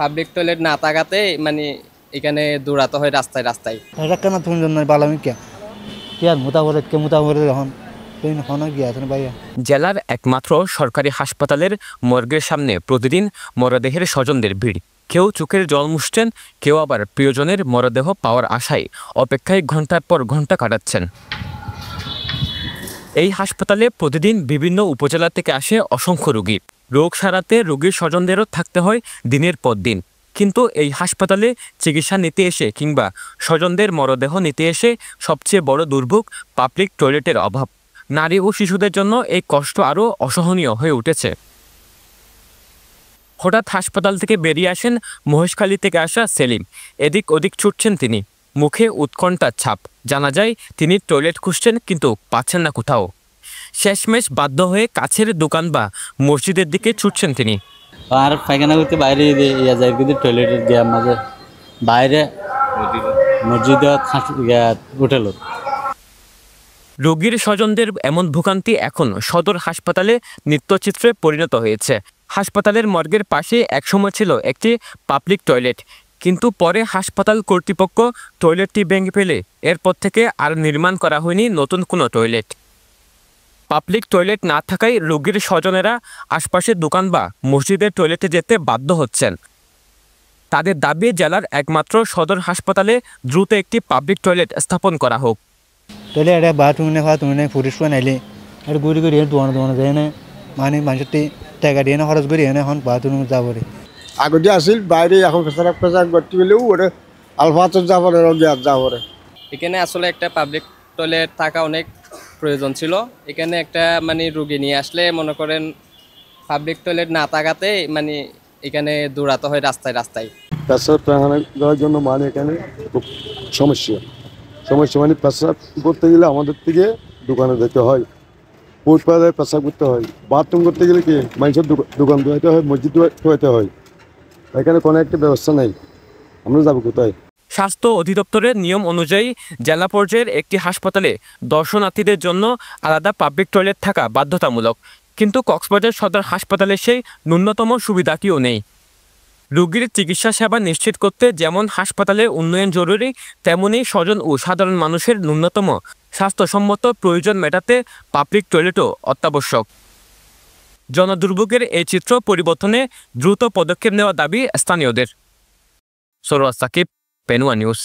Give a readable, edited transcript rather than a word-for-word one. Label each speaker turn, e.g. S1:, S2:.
S1: Public toilet না থাকাতে মানে এখানে দৌড়াতে হয় রাস্তায় রাস্তায়।
S2: এটা কেন তুমি জন্য বালামি কে কি আর মোতা করে এখন তুই হন গিয়া আছে ভাইয়া।
S3: জেলার একমাত্র সরকারি হাসপাতালের মর্গের সামনে প্রতিদিন মরদেহের স্বজনদের ভিড়। কেউ চোখের জল মুছছেন, কেউ আবার প্রিয়জনের মরদেহ পাওয়ার আশায় অপেক্ষায় ঘন্টার পর ঘন্টা কাটাচ্ছেন। এই হাসপাতালে প্রতিদিন বিভিন্ন উপজেলা থেকে আসে অসংখ্য রোগী। রোগ সারাতে রোগীর স্বজনদেরও থাকতে হয় দিনের পর দিন। কিন্তু এই হাসপাতালে চিকিৎসা নিতে এসে কিংবা স্বজনদের মরদেহ নিতে এসে সবচেয়ে বড় দুর্ভোগ পাবলিক টয়লেটের অভাব। নারী ও শিশুদের জন্য এই কষ্ট আরও অসহনীয় হয়ে উঠেছে। হঠাৎ হাসপাতাল থেকে বেরিয়ে আসেন মহেশখালী থেকে আসা সেলিম। এদিক ওদিক ছুটছেন তিনি, মুখে উৎকণ্ঠার ছাপ। জানা যায় তিনি টয়লেট খুঁজছেন কিন্তু পাচ্ছেন না কোথাও। শেষমেশ বাধ্য হয়ে কাছের দোকান বা মসজিদের দিকে ছুটছেন তিনি।
S4: আর পায়খানা করতে বাইরে ইয়া যায় কিন্তু টয়লেটের দেওয়ার মাঝে বাইরে মসজিদে হোটেল।
S3: রোগীর স্বজনদের এমন ভোগান্তি এখন সদর হাসপাতালে নিত্যচিত্রে পরিণত হয়েছে। হাসপাতালের মর্গের পাশে একসময় ছিল একটি পাবলিক টয়লেট, কিন্তু পরে হাসপাতাল কর্তৃপক্ষ টয়লেটটি ভেঙে ফেলে এরপর থেকে আর নির্মাণ করা হয়নি নতুন কোনো টয়লেট। পাবলিক টয়লেট না থাকায় রোগীর স্বজনেরা আশপাশের দোকান বা মসজিদের টয়লেটে যেতে বাধ্য হচ্ছেন। তাদের দাবি জেলার একমাত্র সদর হাসপাতালে দ্রুত একটি পাবলিক টয়লেট স্থাপন করা হোক।
S2: টয়লেট এটা বাথরুম না খাওয়া তুমি পরিষ্কার নাইলে আর ঘুরি ঘুরি দোকানে যায় না মানে মানুষটি টাকা দিয়ে না খরচ করি এনে এখন বাথরুম যাব রে।
S5: আগতে আসিল বাইরে এখন পেশাব করতে গেলেও ওরে আলফাতর যাব রে যাব রে।
S1: এখানে আসলে একটা পাবলিক টয়লেট থাকা অনেক প্রয়োজন ছিল। এখানে একটা মানে রুগী নিয়ে আসলে মনে করেন পাবলিক টয়লেট না থাকাতে মানে এখানে দৌড়াতে হয় রাস্তায় রাস্তায়।
S5: পেশাব পায়খানা করার জন্য মানে এখানে খুব সমস্যা মানে পেশাব করতে গেলে আমাদের থেকে দোকানে যেতে হয়, পোট পাড়ায় পেশাব করতে হয়, বাথরুম করতে গেলে কি মানুষের দোকান ধোয়াইতে হয়, মসজিদ ধোয়াইতে হয়। এখানে কোনো একটা ব্যবস্থা নেই, আমরা যাবো কোথায়?
S3: স্বাস্থ্য অধিদপ্তরের নিয়ম অনুযায়ী জেলা পর্যায়ের একটি হাসপাতালে দর্শনার্থীদের জন্য আলাদা পাবলিক টয়লেট থাকা বাধ্যতামূলক, কিন্তু কক্সবাজার সদর হাসপাতালে সেই ন্যূনতম সুবিধাটিও নেই। রোগীর চিকিৎসা সেবা নিশ্চিত করতে যেমন হাসপাতালের উন্নয়ন জরুরি, তেমনি স্বজন ও সাধারণ মানুষের ন্যূনতম স্বাস্থ্যসম্মত প্রয়োজন মেটাতে পাবলিক টয়লেটও অত্যাবশ্যক। জনদুর্ভোগের এই চিত্র পরিবর্তনে দ্রুত পদক্ষেপ নেওয়া দাবি স্থানীয়দের। সরোয়ার সাকিব, পেনুয়া নিউজ।